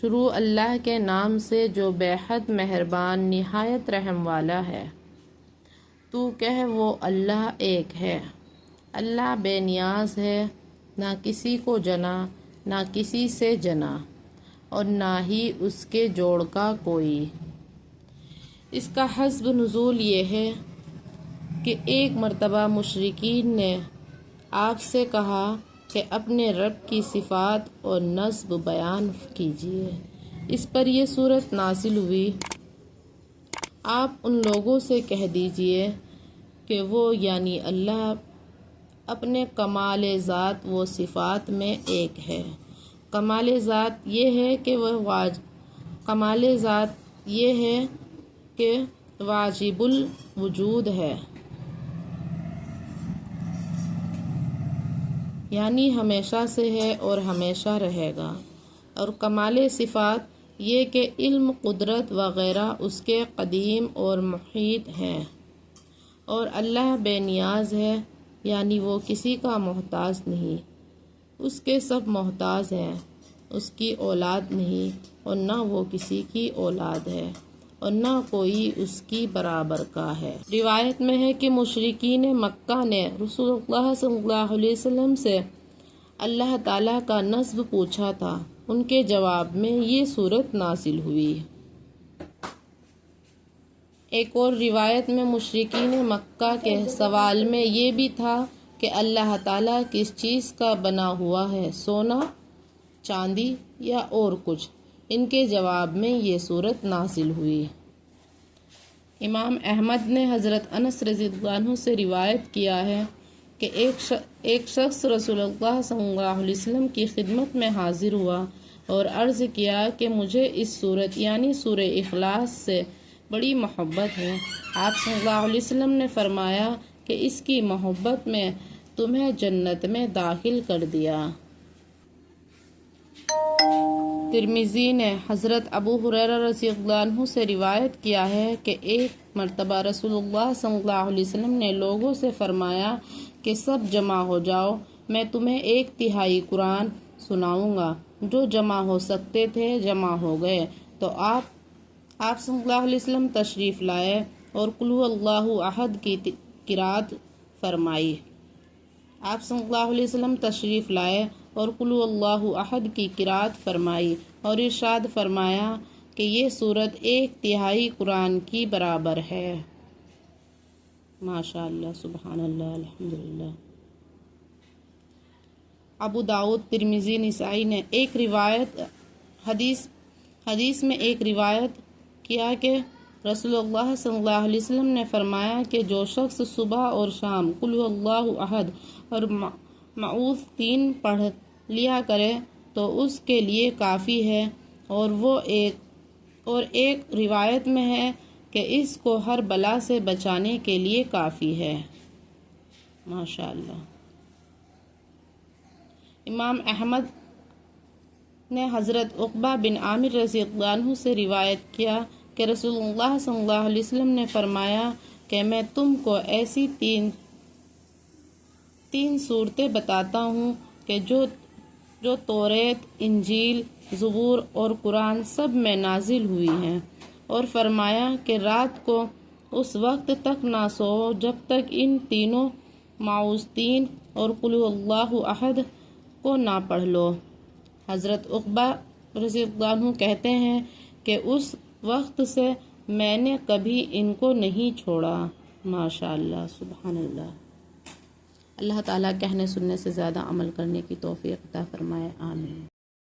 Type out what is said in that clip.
شروع اللہ کے نام سے جو بے حد مہربان نہایت رحم والا ہے۔ تو کہہ وہ اللہ ایک ہے۔ اللہ بے نیاز ہے، نہ کسی کو جنا نہ کسی سے جنا، اور نہ ہی اس کے جوڑ کا کوئی۔ اس کا حسب نزول یہ ہے کہ ایک مرتبہ مشرکین نے آپ سے کہا کہ اپنے رب کی صفات اور نسب بیان کیجیے۔ اس پر یہ سورت نازل ہوئی۔ آپ ان لوگوں سے کہہ دیجیے کہ وہ یعنی اللہ اپنے کمال ذات و صفات میں ایک ہے۔ کمال ذات یہ ہے کہ واجب الوجود ہے، یعنی ہمیشہ سے ہے اور ہمیشہ رہے گا، اور کمال صفات یہ کہ علم، قدرت وغیرہ اس کے قدیم اور محیط ہیں، اور اللہ بے نیاز ہے، یعنی وہ کسی کا محتاج نہیں، اس کے سب محتاج ہیں، اس کی اولاد نہیں اور نہ وہ کسی کی اولاد ہے، اور نہ کوئی اس کی برابر کا ہے۔ روایت میں ہے کہ مشرکین مکہ نے رسول اللہ صلی اللہ علیہ وسلم سے اللہ تعالیٰ کا نسب پوچھا تھا، ان کے جواب میں یہ سورت نازل ہوئی۔ ایک اور روایت میں مشرکین مکہ کے سوال میں یہ بھی تھا کہ اللہ تعالیٰ کس چیز کا بنا ہوا ہے، سونا، چاندی یا اور کچھ؟ ان کے جواب میں یہ سورت نازل ہوئی۔ امام احمد نے حضرت انس رضی اللہ عنہ سے روایت کیا ہے کہ ایک شخص رسول اللہ صلی اللہ علیہ وسلم کی خدمت میں حاضر ہوا اور عرض کیا کہ مجھے اس سورت یعنی سورہ اخلاص سے بڑی محبت ہے۔ آپ صلی اللہ علیہ وسلم نے فرمایا کہ اس کی محبت میں تمہیں جنت میں داخل کر دیا۔ ترمذی نے حضرت ابو ہریرہ رضی اللہ عنہ سے روایت کیا ہے کہ ایک مرتبہ رسول اللہ صلی اللہ علیہ وسلم نے لوگوں سے فرمایا کہ سب جمع ہو جاؤ، میں تمہیں 1/3 قرآن سناؤں گا۔ جو جمع ہو سکتے تھے جمع ہو گئے، تو آپ صلی اللہ علیہ وسلم تشریف لائے اور قل ھو اللہ احد کی قرأت فرمائی۔ آپ صلی اللہ علیہ وسلم تشریف لائے اور قل ھو اللہ احد کی قرأت فرمائی اور ارشاد فرمایا کہ یہ سورت 1/3 قرآن کی برابر ہے۔ ماشاء اللہ، سبحان اللہ، الحمدللہ۔ ابو داؤد، ترمذی، نسائی نے حدیث میں ایک روایت کیا کہ رسول اللہ صلی اللہ علیہ وسلم نے فرمایا کہ جو شخص صبح اور شام قل ھو اللہ احد اور معوذ 3 پڑھ لیا کرے تو اس کے لیے کافی ہے، اور ایک روایت میں ہے کہ اس کو ہر بلا سے بچانے کے لیے کافی ہے۔ ماشاء اللہ۔ امام احمد نے حضرت عقبہ بن عامر رضی اللہ عنہ سے روایت کیا کہ رسول اللہ صلی اللہ علیہ وسلم نے فرمایا کہ میں تم کو ایسی تین صورتیں بتاتا ہوں کہ جو توریت، انجیل، زبور اور قرآن سب میں نازل ہوئی ہیں، اور فرمایا کہ رات کو اس وقت تک نہ سو جب تک ان تینوں معوذ 3 اور قل ھو اللہ احد کو نہ پڑھ لو۔ حضرت عقبہ رضی اللہ عنہ کہتے ہیں کہ اس وقت سے میں نے کبھی ان کو نہیں چھوڑا۔ ماشاء اللہ، سبحان اللہ۔ اللہ تعالیٰ کہنے سننے سے زیادہ عمل کرنے کی توفیق عطا فرمائے، آمین۔